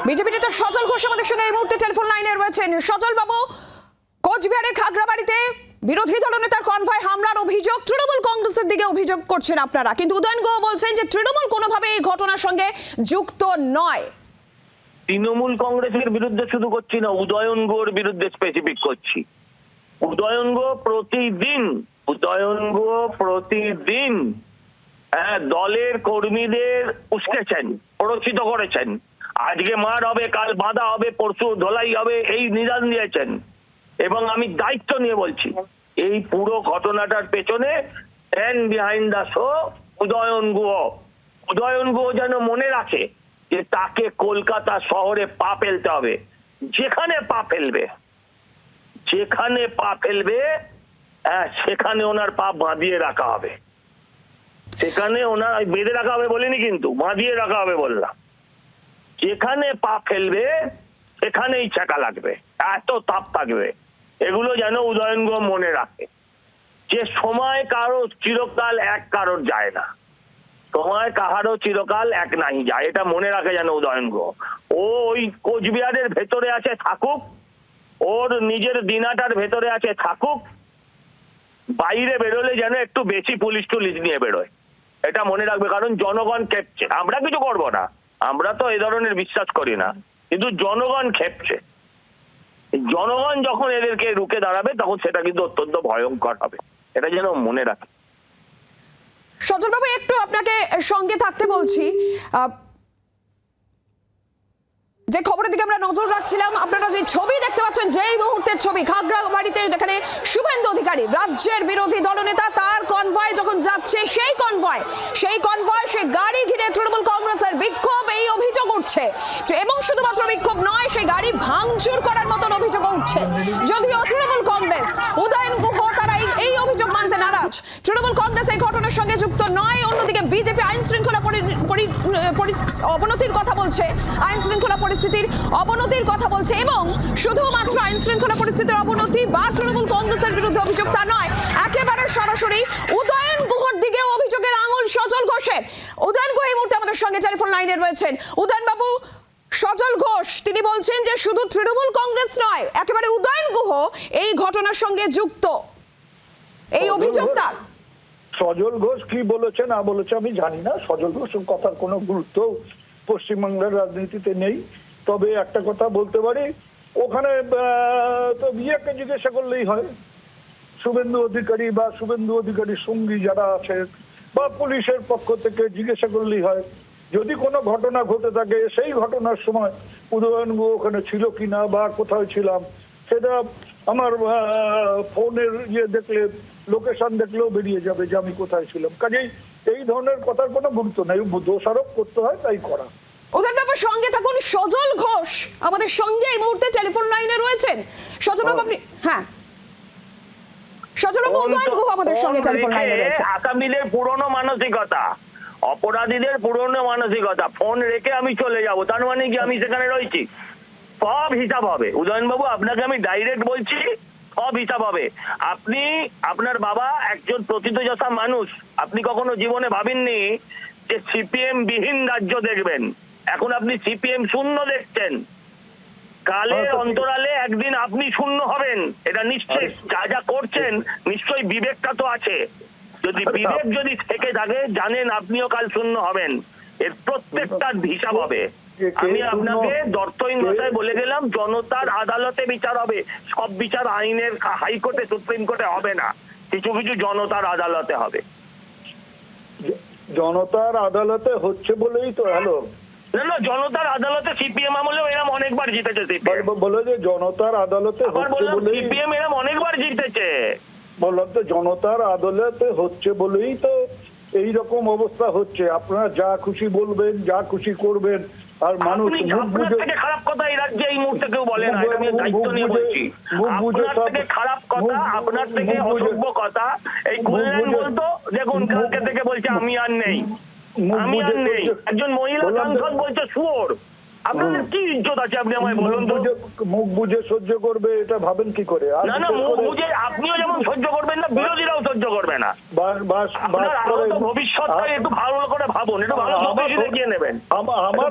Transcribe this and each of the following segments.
BJP নেতা সজল ঘোষ আমাদের সঙ্গে এই মুহূর্তে টেলিফোন লাইনে রয়েছেন। সজল বাবু, কোচবিহারের খাগড়াবাড়িতে বিরোধী দলনেতার কনভয় হামলার অভিযোগ তৃণমূল কংগ্রেসের দিকে অভিযোগ করছেন আপনারা, কিন্তু উদয়ন গুহ বলছেন যে তৃণমূল কোনোভাবে এই ঘটনার সঙ্গে যুক্ত নয়। তৃণমূল কংগ্রেসের বিরুদ্ধে শুধু করছি না, উদয়ন গুহর বিরুদ্ধে স্পেসিফিক করছি। উদয়ন গুহ প্রতিদিন দলের কর্মীদের উস্কেছেন, প্ররোচিত করেছেন। আজকে মার হবে, কাল বাঁধা হবে, পরশু ধোলাই হবে, এই নিদান দিয়েছেন। এবং আমি দায়িত্ব নিয়ে বলছি, এই পুরো ঘটনাটার পেছনে stand behind the show Udayan Guha. Udayan Guha যেন মনে রাখে যে তাকে কলকাতা শহরে পা ফেলতে হবে। যেখানে পা ফেলবে সেখানে ওনার পা বাঁধিয়ে রাখা হবে। সেখানে ওনার বেঁধে রাখা হবে বলিনি, কিন্তু বাঁধিয়ে রাখা হবে বললাম। যেখানে পা ফেলবে সেখানেই চাকা লাগবে, এত তাপ থাকবে। এগুলো যেন উদয়ন গুহ মনে রাখে যে সময় কারো চিরকাল এক কারোর যায় না, সময় কাহারও চিরকাল এক নাই যায়। এটা মনে রাখে যেন উদয়ন গুহ। ও ওই কোচবিহারের ভেতরে আছে থাকুক, ওর নিজের দিনাটার ভেতরে আছে থাকুক, বাইরে বেরোলে যেন একটু বেশি পুলিশ টুলিশ নিয়ে বেরোয়, এটা মনে রাখবে। কারণ জনগণ খেপছে, আমরা কিছু করবো না, আমরা তো এই ধরনের বিশ্বাস করি না, কিন্তু জনগণ খেপছে। জনগণ যখন এদেরকে রুখে দাঁড়াবে তখন সেটা কিন্তু অত্যন্ত ভয়ঙ্কর হবে, এটা যেন মনে রাখে। সজল বাবু, একটু আপনাকে সঙ্গে থাকতে বলছি। যে খবরের দিকে আমরা নজর রাখছিলাম, আপনারা যে ছবি দেখতে পাচ্ছেন, যেই মুহূর্তের ছবি, খাগড়াবাড়িতে যেখানে শুভেন্দু অধিকারী রাজ্যের বিরোধী দলনেতা, তার কনভয় যখন যাচ্ছে, সেই কনভয় সেই গাড়ি ঘিরে তৃণমূল কংগ্রেসের বিক্ষোভ, এই অভিযোগ উঠছে। এবং শুধুমাত্র বিক্ষোভ নয়, সেই গাড়ি ভাঙচুর করার মতন অভিযোগ উঠছে। যদিও তৃণমূল কংগ্রেস, উদয়ন গুহ, তারা এই অভিযোগ মানতে নারাজ। তৃণমূল কংগ্রেস এই ঘটনার সঙ্গে যুক্ত নয়। অন্যদিকে বিজেপি আইন শৃঙ্খলা অবনতির কথা বলছে, আইন শৃঙ্খলা পরিস্থিতির অবনতির কথা বলছে। এবং শুধুমাত্র আইন শৃঙ্খলা পরিস্থিতির অবনতি বা তৃণমূল কংগ্রেসের বিরুদ্ধে অভিযোগ তা নয়, একেবারে সরাসরি উদয়ন গুহর দিকে অভিযোগের আঙুল সজল ঘোষের। উদয়ন গুহ এই মুহূর্তে আমাদের সঙ্গে টেলিফোন লাইনে রয়েছেন। উদয়ন বাবু, সজল ঘোষ তিনি বলছেন যে শুধু তৃণমূল কংগ্রেস নয়, একেবারে উদয়ন গুহ এই ঘটনার সঙ্গে যুক্ত, এই অভিযোগটা। সজল ঘোষ কি বলেছে না বলেছে আমি জানি না। সজল ঘোষের কথার কোনো গুরুত্ব পশ্চিমবাংলার রাজনীতিতে নেই। তবে একটা কথা বলতে পারি, ওখানে তো বিয়েকে জিজ্ঞাসা করলেই হয়, শুভেন্দু অধিকারী বা শুভেন্দু অধিকারীর সঙ্গী যারা আছে বা পুলিশের পক্ষ থেকে জিজ্ঞাসা করলেই হয়। যদি কোনো ঘটনা ঘটে থাকে, সেই ঘটনার সময় উদয়ন গুহ ওখানে ছিল কিনা বা কোথায় ছিলাম, সেটা আমার ফোনের দেখলে, লোকেশন দেখলেও বেরিয়ে যাবে যে আমি কোথায় ছিলাম। কাজেই এই ধরনের কথার কোনো গুরুত্ব নেই, দোষারোপ করতে হয় তাই করা। উদয়ন বাবুর সঙ্গে থাকুন, সজল ঘোষ আমাদের সঙ্গে এই মুহূর্তে টেলিফোন লাইনে রয়েছেন। সজল বাবু আপনি, হ্যাঁ সজল বাবু, উদয়ন গুহ আমাদের সঙ্গে টেলিফোন লাইনে রয়েছে। আসামিদের পুরনো মানসিকতা, অপরাধীদের পুরনো মানসিকতা, ফোন রেখে আমি চলে যাব, তার মানে কি আমি সেখানে রয়েছি? সব হিসাব হবে উদয়ন বাবু, আপনাকে আমি ডাইরেক্ট বলছি, সব হিসাব হবে। আপনি, আপনার বাবা একজন প্রথিতযশা মানুষ, আপনি কখনো জীবনে ভাবেননি যে সিপিএম বিহীন রাজ্য দেখবেন। এখন আপনি সিপিএম শূন্য দেখছেন, কালে অন্তরালে একদিন আপনি শূন্য হবেন, এটা নিশ্চয়। যা যা করছেন নিশ্চয়ই বিবেকটা তো আছে, যদি বিবেক যদি থেকে থাকে জানেন আপনিও কাল শূন্য হবেন। এর প্রত্যেকটার হিসাব হবে। আমি আপনাকে দর্থহীন ভাষায় বলে গেলাম, জনতার আদালতে বিচার হবে। সব বিচার আইনের হাইকোর্টে, সুপ্রিম কোর্টে হবে না, কিছু কিছু জনতার আদালতে হবে। জনতার আদালতে হচ্ছে বলেই তো, হ্যালো না, জনতার আদালতে সিপিএম আমলেও এরম অনেকবার জিতেছে। বলে যে জনতার আদালতে সিপিএম এরম অনেকবার জিতেছে। বললাম তো জনতার আদালতে হচ্ছে বলেই তো এইরকম অবস্থা হচ্ছে। আপনারা যা খুশি বলবেন, যা খুশি করবেন, আর মানুষ খারাপ কথা এই রাজ্যে এই মুহূর্তে কেউ বলে না, আমি দায়িত্ব নিয়ে বলছি। আপনার থেকে খারাপ কথা, আপনার থেকে অসভ্য কথা এই কল্যাণ বলতো, দেখুন কালকে থেকে বলছে আমি আর নেই, আমি আর নেই। একজন মহিলা সাংসদ বলছে শুয়োর। আপনাদের কি ইজ্জত আছে আপনি আমায় বলুন তো? মুখ বুঝে সহ্য করবে এটা ভাবেন কি করে? না, মুখ বুঝে আপনিও যেমন সহ্য করবেন না, বিরোধীরাও সহ্য করবে না। ভবিষ্যৎটা একটু ভালো করে ভাবুন, একটু ভালো জ্যোতিষী দেখিয়ে নেবেন,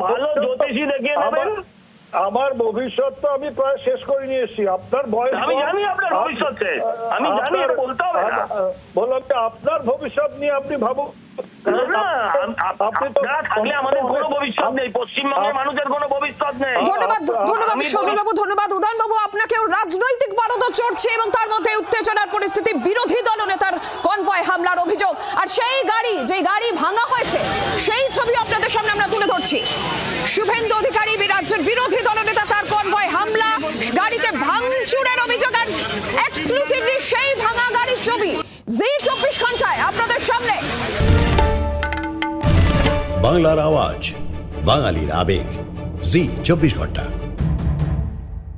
ভালো জ্যোতিষী দেখিয়ে নেবেন, আমার ভবিষ্যৎ তো আমি প্রায় শেষ করে নিয়ে এসেছি। আপনার বয়স আমি জানি আপনার ভবিষ্যৎ শেষ। আমি জানি, এটা বলতে হবে না। বললাম যে আপনার ভবিষ্যৎ নিয়ে আপনি ভাবুন। না, আপনারা থাকলে আমাদের কোনো ভবিষ্যৎ নেই, পশ্চিমবঙ্গের মানুষের কোনো ভবিষ্যৎ নেই। ধন্যবাদ ধন্যবাদ আমি সজল বাবু, ধন্যবাদ উদয়ন বাবু। আপনাকেও রাজনৈতিক পারদ চড়ছে এবং তার মধ্যে উত্তেজনার পরিস্থিতি, বিরোধী দলনেতার কনভয় হামলার অভিযোগ, আর সেই গাড়ি, যে গাড়ি ভাঙা হয়েছে সেই ছবি আপনাদের সামনে আমরা তুলে ধরছি। শুভেন্দু অধিকারী রাজ্যের বিরোধী দলনেতা, তার কনভয় হামলা, গাড়িতে ভাঙচুরের অভিযোগ, আর এক্সক্লুসিভলি সেই ভাঙা গাড়ির ছবি জি 24 ঘন্টায় আপনাদের সামনে। বাংলার আওয়াজ, বাঙালির আবেগ, জি 24 ঘন্টা।